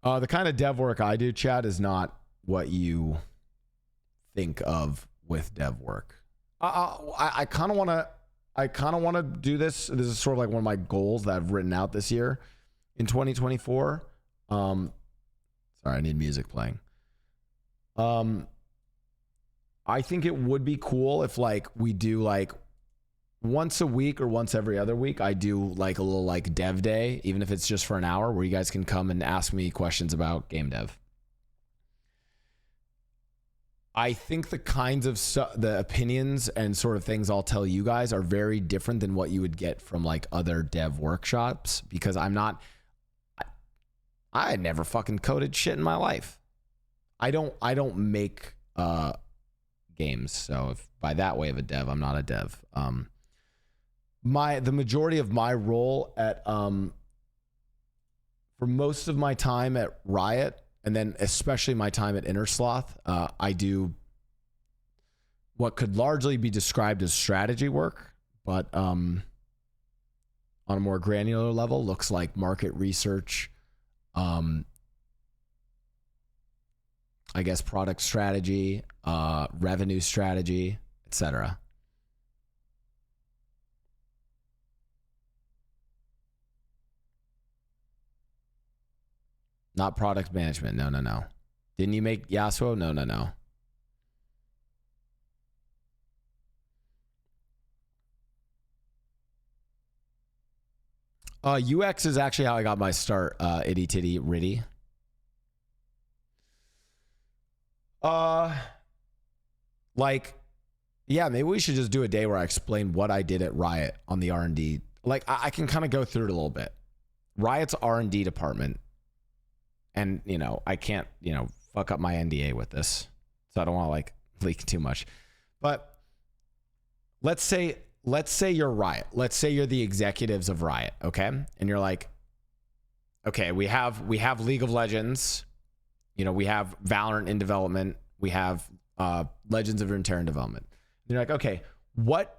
The kind of dev work I do, Chad, is not what you think of with dev work. I kind of want to. I kind of want to do this. This is sort of like one of my goals that I've written out this year in 2024. Sorry, I need music playing. I think it would be cool if like we do like once a week or once every other week, I do like a little like dev day, even if it's just for an hour, where you guys can come and ask me questions about game dev. I think the kinds of the opinions and sort of things I'll tell you guys are very different than what you would get from like other dev workshops, because I had never fucking coded shit in my life. I don't make games, so if by that way of a dev, I'm not a dev. The majority of my role at for most of my time at Riot, and then especially my time at Innersloth, I do what could largely be described as strategy work, but on a more granular level, looks like market research, I guess product strategy, revenue strategy, etc. Not product management. No. Didn't you make Yasuo? No. UX is actually how I got my start, itty titty ritty. Like, yeah, maybe we should just do a day where I explain what I did at Riot on the R&D. Like, I can kind of go through it a little bit. Riot's R&D department, and, you know, I can't, you know, fuck up my NDA with this, so I don't want to, like, leak too much. But let's say you're Riot. Let's say you're the executives of Riot, okay? And you're like, okay, we have League of Legends, you know, we have Valorant in development, we have Legends of Runeterra in development. And you're like, okay, what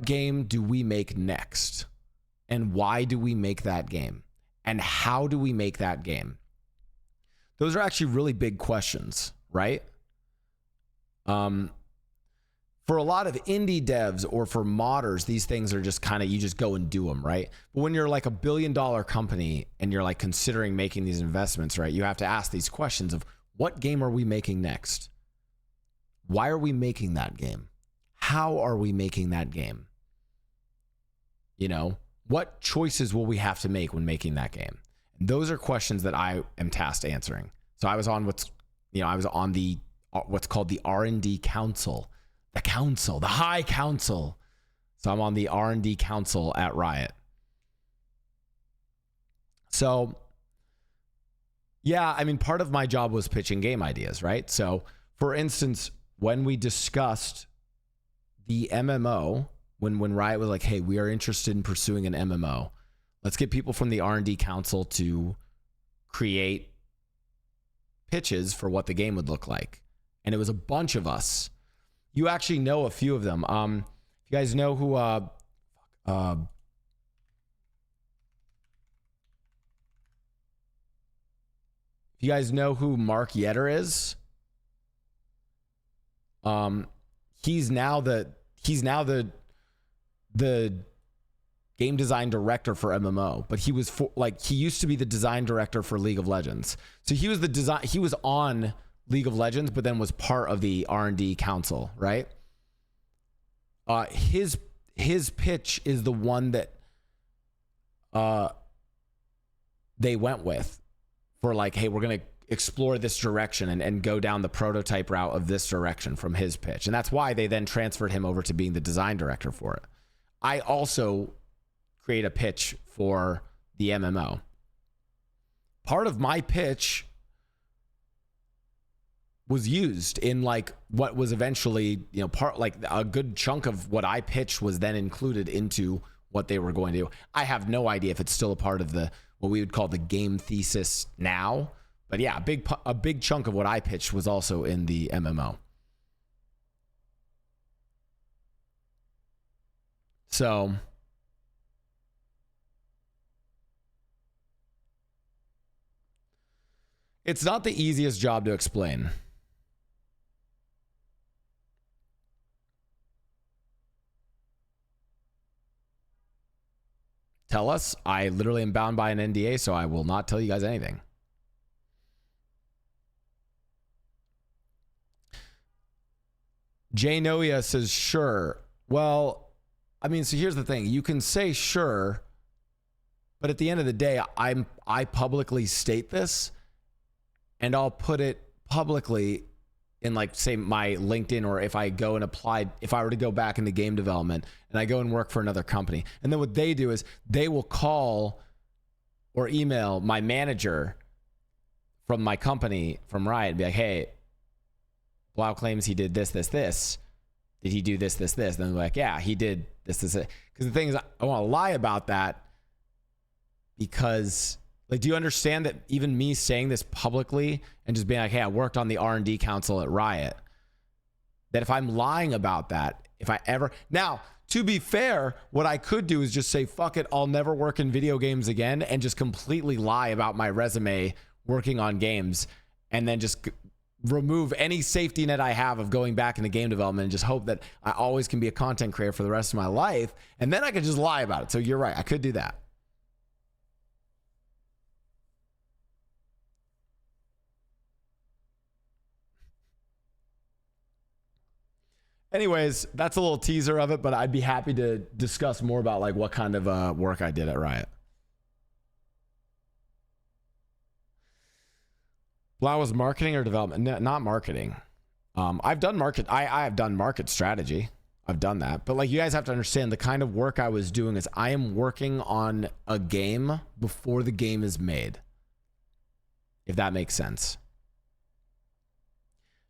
game do we make next? And why do we make that game? And how do we make that game? Those are actually really big questions, right? For a lot of indie devs or for modders, these things are just kind of, you just go and do them, right? But when you're like $1 billion company and you're like considering making these investments, right? You have to ask these questions of, what game are we making next? Why are we making that game? How are we making that game? You know, what choices will we have to make when making that game? And those are questions that I am tasked answering. So I was on what's called the R&D Council. The High Council. So I'm on the R&D Council at Riot. So, yeah, I mean, part of my job was pitching game ideas, right? So, for instance, when we discussed the MMO, when Riot was like, hey, we are interested in pursuing an MMO, let's get people from the R&D Council to create pitches for what the game would look like. And it was a bunch of us. You actually know a few of them. You guys know who if you guys know who Mark Yetter is, he's now the game design director for MMO, but he used to be the design director for League of Legends. So he was on League of Legends, but then was part of the R&D Council, right? His pitch is the one that they went with for like, hey, we're going to explore this direction and go down the prototype route of this direction from his pitch. And that's why they then transferred him over to being the design director for it. I also create a pitch for the MMO. Part of my pitch was used in like what was eventually, you know, part, like a good chunk of what I pitched was then included into what they were going to do. I have no idea if it's still a part of the, what we would call the game thesis now, but yeah, a big chunk of what I pitched was also in the MMO. So It's not the easiest job to explain. Tell us. I literally am bound by an NDA, so I will not tell you guys anything. Jay Noia says, sure. Well, I mean, so here's the thing. You can say sure, but at the end of the day, I publicly state this, and I'll put it publicly in, like, say, my LinkedIn, or if I go and apply, if I were to go back into game development and I go and work for another company. And then what they do is they will call or email my manager from my company, from Riot, and be like, hey, Blau claims he did this, this, this. Did he do this, this, this? And then they're like, yeah, he did this, this, this. Because the thing is, I want to lie about that because, like, do you understand that even me saying this publicly and just being like, hey, I worked on the R&D council at Riot, that if I'm lying about that, if I ever... Now, to be fair, what I could do is just say, fuck it, I'll never work in video games again, and just completely lie about my resume working on games, and then just remove any safety net I have of going back into game development and just hope that I always can be a content creator for the rest of my life, and then I could just lie about it. So you're right, I could do that. Anyways, that's a little teaser of it, but I'd be happy to discuss more about, like, what kind of work I did at Riot. Blau was marketing or development? No, not marketing. I've done market. I have done market strategy. I've done that. But, like, you guys have to understand the kind of work I was doing is I am working on a game before the game is made. If that makes sense.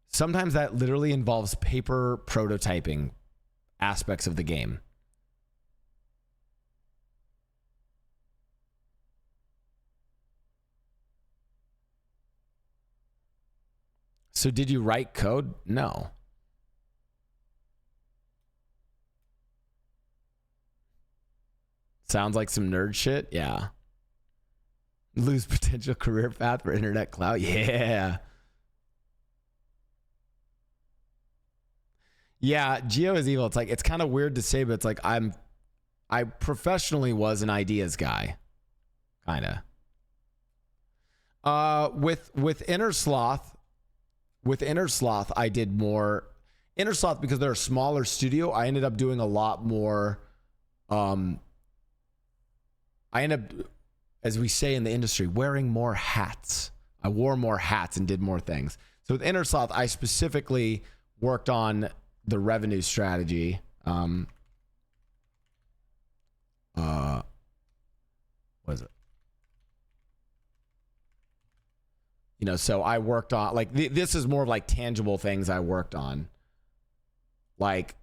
Sometimes that literally involves paper prototyping aspects of the game. So did you write code? No. Sounds like some nerd shit? Yeah. Lose potential career path for internet clout? Yeah. Yeah, Geo is evil. It's like, it's kind of weird to say, but it's like I professionally was an ideas guy. Kind of. With Inner Sloth, I did more. Inner Sloth, because they're a smaller studio, I ended up doing a lot more. I ended up, as we say in the industry, wearing more hats. I wore more hats and did more things. So with Inner Sloth, I specifically worked on the revenue strategy. What is it? You know, so I worked on, like, this is more of like tangible things I worked on. Like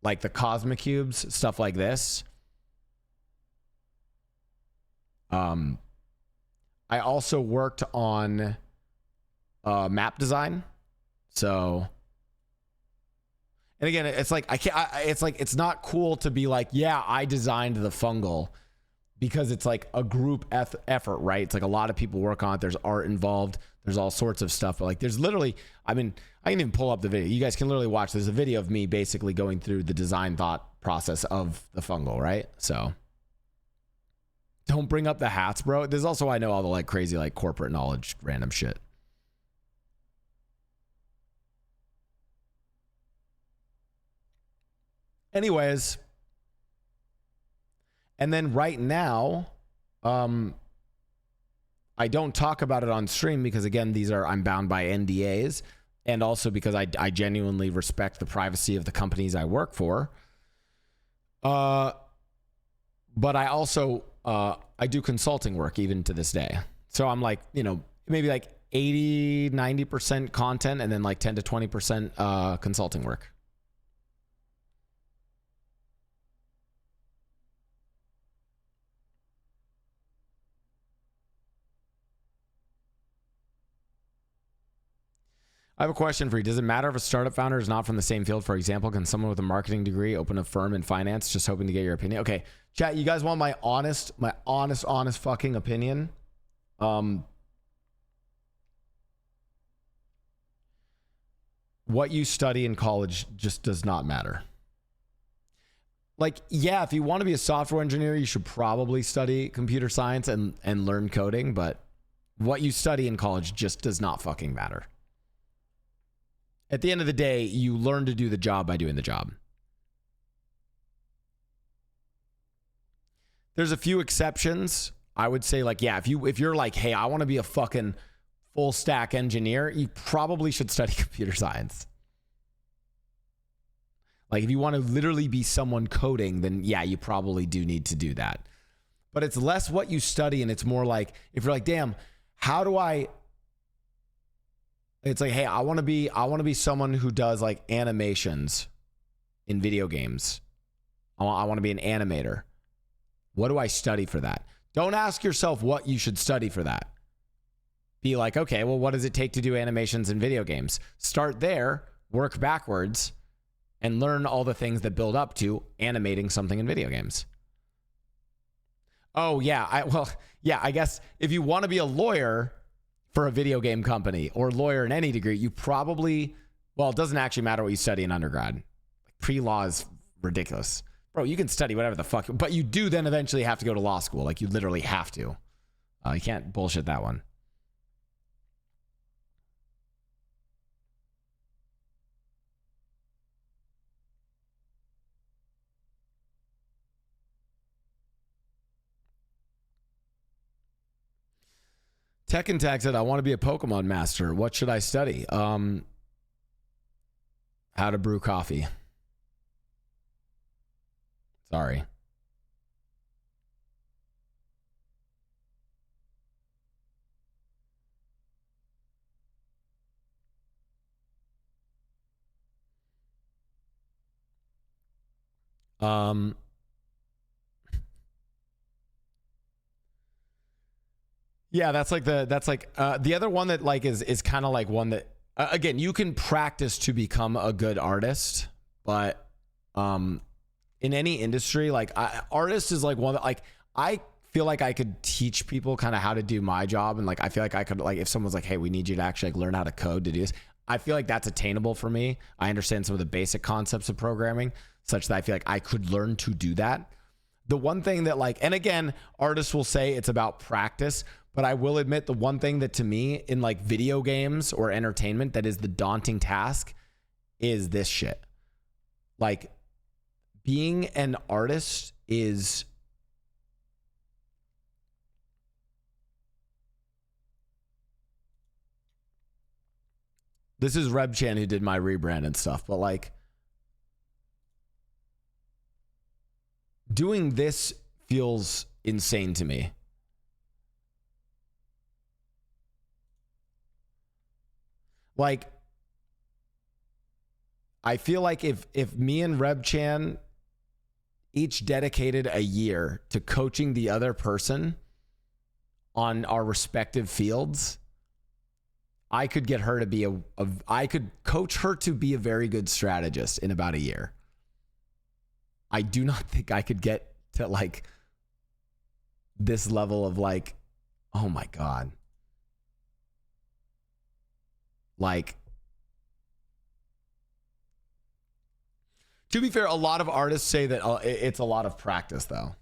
the Cosmic Cubes, stuff like this. I also worked on map design. So, and again, it's like, it's not cool to be like, yeah, I designed the fungal, because it's like a group effort, right? It's like a lot of people work on it. There's art involved. There's all sorts of stuff. But like, there's literally, I mean, I can even pull up the video. You guys can literally watch. There's a video of me basically going through the design thought process of the fungal, right? So don't bring up the hats, bro. There's also, I know all the like crazy, like corporate knowledge, random shit. Anyways, and then right now, I don't talk about it on stream because, again, I'm bound by NDAs, and also because I genuinely respect the privacy of the companies I work for. But I also I do consulting work even to this day. So I'm like, you know, maybe like 80-90% content, and then like 10 to 20% consulting work. I have a question for you. Does it matter if a startup founder is not from the same field? For example, can someone with a marketing degree open a firm in finance? Just hoping to get your opinion. Okay, chat, you guys want my honest fucking opinion? what you study in college just does not matter. Like, yeah, if you want to be a software engineer, you should probably study computer science and learn coding, but what you study in college just does not fucking matter. At the end of the day, you learn to do the job by doing the job. There's a few exceptions. I would say, like, yeah, if you're like, hey, I want to be a fucking full stack engineer, you probably should study computer science. Like, if you want to literally be someone coding, then yeah, you probably do need to do that. But it's less what you study, and it's more like, if you're like, damn, how do I? It's like, hey, I want to be someone who does like animations in video games. I want to be an animator. What do I study for that? Don't ask yourself what you should study for that. Be like, okay, well, what does it take to do animations in video games? Start there, work backwards, and learn all the things that build up to animating something in video games. Oh, yeah. I guess if you want to be a lawyer for a video game company or lawyer in any degree, you probably, well, it doesn't actually matter what you study in undergrad. Pre-law is ridiculous. Bro, you can study whatever the fuck, but you do then eventually have to go to law school. Like, you literally have to. You can't bullshit that one. Tech and Tag said, I want to be a Pokemon master. What should I study? How to brew coffee. Sorry. Yeah, that's like the other one that like is kind of like one that again, you can practice to become a good artist, but in any industry, like artist is like one that like I feel like I could teach people kind of how to do my job, and like I feel like I could, like, if someone's like, hey, we need you to actually like learn how to code to do this, I feel like that's attainable for me. I understand some of the basic concepts of programming such that I feel like I could learn to do that. The one thing that like, and again, artists will say it's about practice, but I will admit the one thing that to me in like video games or entertainment that is the daunting task is this shit. Like, being an artist is this is Rebchan who did my rebrand and stuff, but like doing this feels insane to me. Like, I feel like if me and Rebchan each dedicated a year to coaching the other person on our respective fields, I could get her to be I could coach her to be a very good strategist in about a year. I do not think I could get to like this level of like, oh my God. Like, to be fair, a lot of artists say that it's a lot of practice, though.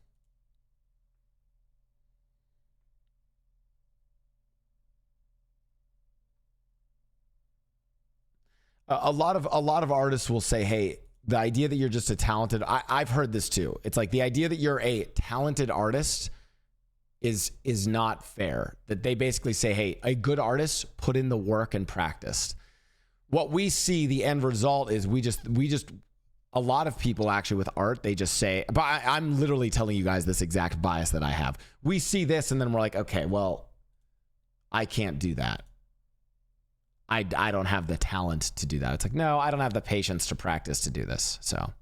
A lot of artists will say, hey, the idea that you're just a talented, I've heard this too. It's like the idea that you're a talented artist is not fair. That they basically say, hey, a good artist put in the work and practiced. What we see, the end result is we just a lot of people actually with art, they just say, but I'm literally telling you guys this exact bias that I have. We see this and then we're like, okay, well, I can't do that. I don't have the talent to do that. It's like, no, I don't have the patience to practice to do this. So.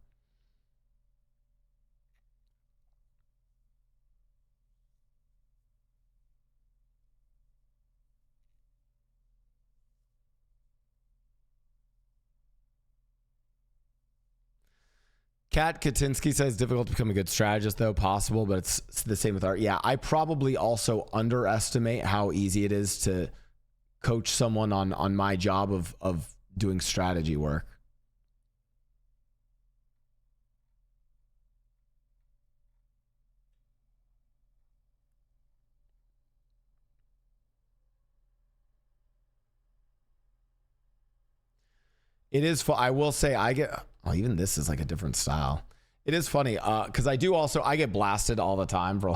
Kat Katinsky says difficult to become a good strategist, though possible, but it's the same with art. Yeah, I probably also underestimate how easy it is to coach someone on my job of doing strategy work. It is fun. I will say I get, oh, even this is like a different style. It is funny because I get blasted all the time for,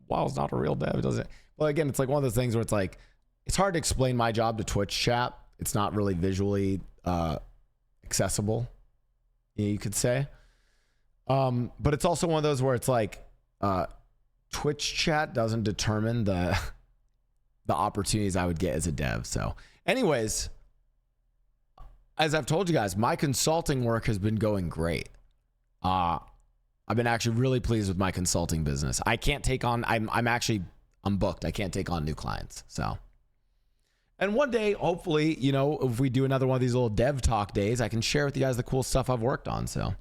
wow, it's not a real dev, does it? Well, again, it's like one of those things where it's like, it's hard to explain my job to Twitch chat. It's not really visually accessible, you could say. But it's also one of those where it's like Twitch chat doesn't determine the opportunities I would get as a dev. So anyways, as I've told you guys, my consulting work has been going great. I've been actually really pleased with my consulting business. I can't take on, I'm booked. I can't take on new clients. So, and one day, hopefully, you know, if we do another one of these little dev talk days, I can share with you guys the cool stuff I've worked on. So